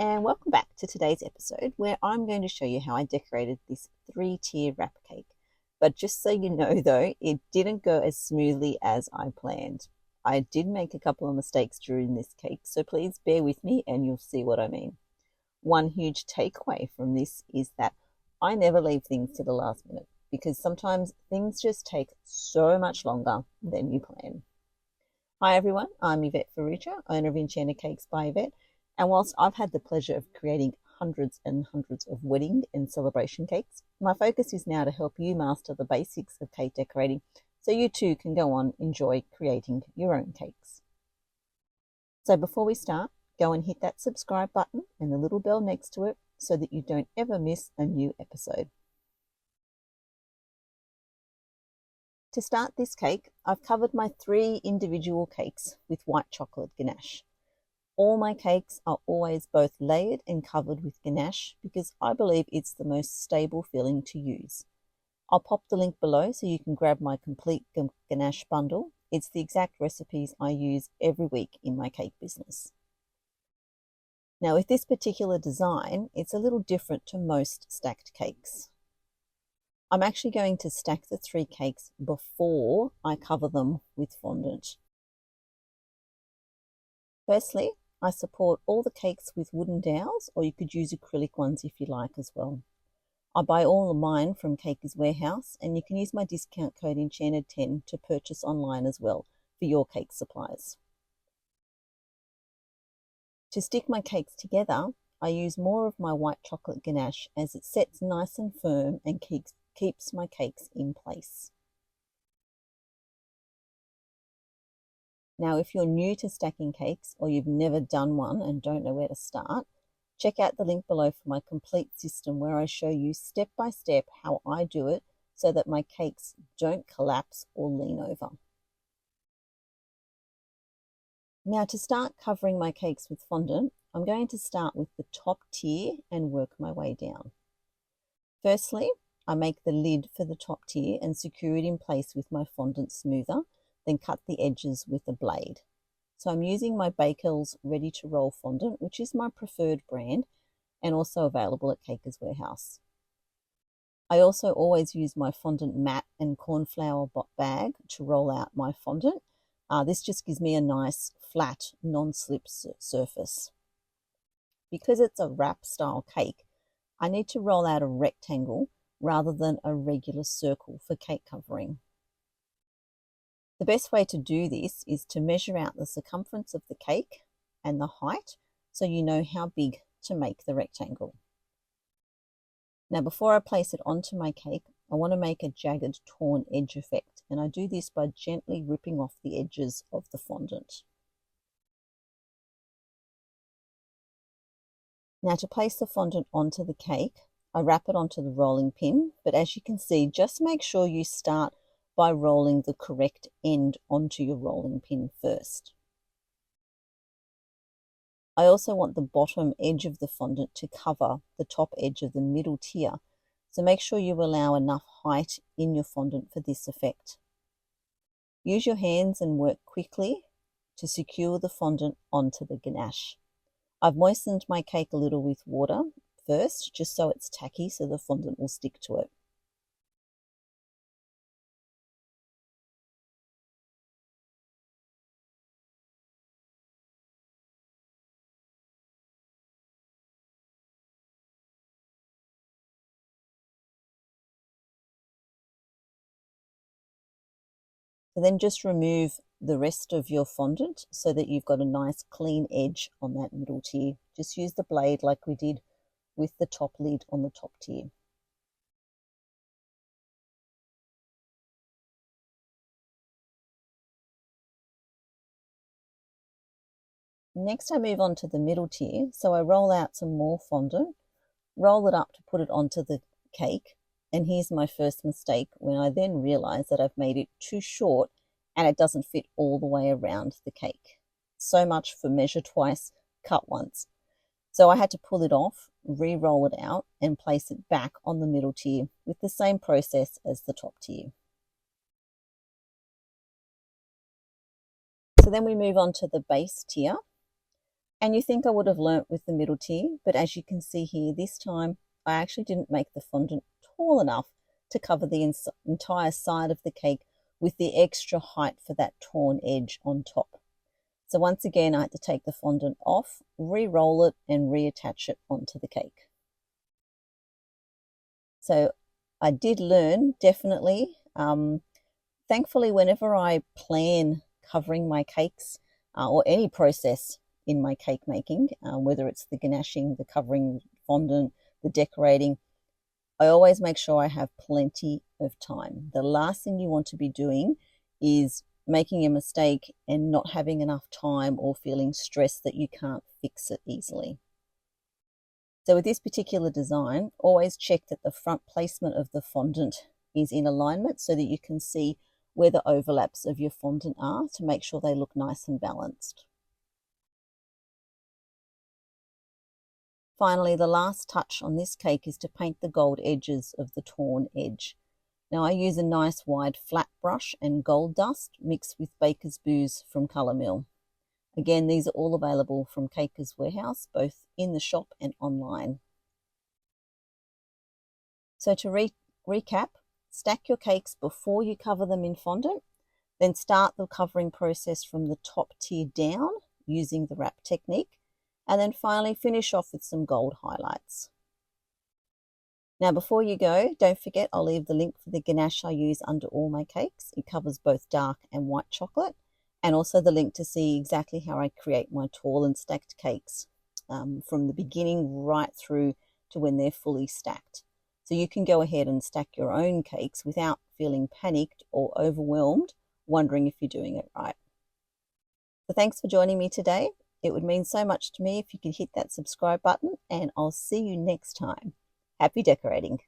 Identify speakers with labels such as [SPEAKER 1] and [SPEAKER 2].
[SPEAKER 1] and welcome back to today's episode where I'm going to show you how I decorated this 3-tier wrap cake. But just so you know though, it didn't go as smoothly as I planned. I did make a couple of mistakes during this cake, so please bear with me and you'll see what I mean. One huge takeaway from this is that I never leave things to the last minute because sometimes things just take so much longer than you plan. Hi everyone, I'm Yvette, owner of Enchanted Cakes by Yvette. And whilst I've had the pleasure of creating hundreds and hundreds of wedding and celebration cakes, my focus is now to help you master the basics of cake decorating so you too can go on enjoy creating your own cakes. So before we start, go and hit that subscribe button and the little bell next to it so that you don't ever miss a new episode. To start this cake, I've covered my 3 individual cakes with white chocolate ganache. All my cakes are always both layered and covered with ganache because I believe it's the most stable filling to use. I'll pop the link below so you can grab my complete Ganache Bundle. It's the exact recipes I use every week in my cake business. Now with this particular design, it's a little different to most stacked cakes. I'm actually going to stack the 3 cakes before I cover them with fondant. Firstly, I support all the cakes with wooden dowels, or you could use acrylic ones if you like as well. I buy all of mine from Cakers Warehouse, and you can use my discount code Enchanted10 to purchase online as well for your cake supplies. To stick my cakes together, I use more of my white chocolate ganache as it sets nice and firm and keeps my cakes in place. Now, if you're new to stacking cakes or you've never done one and don't know where to start, check out the link below for my complete system where I show you step by step how I do it so that my cakes don't collapse or lean over. Now, to start covering my cakes with fondant, I'm going to start with the top tier and work my way down. Firstly, I make the lid for the top tier and secure it in place with my fondant smoother, then cut the edges with a blade. So I'm using my Bakers Ready to Roll fondant, which is my preferred brand and also available at Cakers Warehouse. I also always use my fondant mat and cornflour bag to roll out my fondant. This just gives me a nice flat non-slip surface. Because it's a wrap style cake, I need to roll out a rectangle rather than a regular circle for cake covering. The best way to do this is to measure out the circumference of the cake and the height so you know how big to make the rectangle. Now before I place it onto my cake, I want to make a jagged torn edge effect, and I do this by gently ripping off the edges of the fondant. Now to place the fondant onto the cake, I wrap it onto the rolling pin, but as you can see, just make sure you start by rolling the correct end onto your rolling pin first. I also want the bottom edge of the fondant to cover the top edge of the middle tier, so make sure you allow enough height in your fondant for this effect. Use your hands and work quickly to secure the fondant onto the ganache. I've moistened my cake a little with water first, just so it's tacky so the fondant will stick to it. So then just remove the rest of your fondant so that you've got a nice clean edge on that middle tier. Just use the blade like we did with the top lid on the top tier. Next I move on to the middle tier, so I roll out some more fondant, roll it up to put it onto the cake, and here's my first mistake when I then realize that I've made it too short and it doesn't fit all the way around the cake. So much for measure twice, cut once. So I had to pull it off, re-roll it out, and place it back on the middle tier with the same process as the top tier. So then we move on to the base tier. And you think I would have learnt with the middle tier, but as you can see here, this time I actually didn't make the fondant tall enough to cover the entire side of the cake with the extra height for that torn edge on top. So once again, I had to take the fondant off, re-roll it and reattach it onto the cake. So I did learn, definitely. Thankfully, whenever I plan covering my cakes or any process in my cake making, whether it's the ganaching, the covering fondant, the decorating, I always make sure I have plenty of time. The last thing you want to be doing is making a mistake and not having enough time or feeling stressed that you can't fix it easily. So with this particular design, always check that the front placement of the fondant is in alignment so that you can see where the overlaps of your fondant are to make sure they look nice and balanced. Finally, the last touch on this cake is to paint the gold edges of the torn edge. Now I use a nice wide flat brush and gold dust mixed with Baker's Booze from Colour Mill. Again, these are all available from Caker's Warehouse, both in the shop and online. So to recap, stack your cakes before you cover them in fondant, then start the covering process from the top tier down using the wrap technique, and then finally finish off with some gold highlights. Now before you go, don't forget I'll leave the link for the ganache I use under all my cakes. It covers both dark and white chocolate, and also the link to see exactly how I create my tall and stacked cakes from the beginning right through to when they're fully stacked. So you can go ahead and stack your own cakes without feeling panicked or overwhelmed, wondering if you're doing it right. So thanks for joining me today. It would mean so much to me if you could hit that subscribe button, and I'll see you next time. Happy decorating!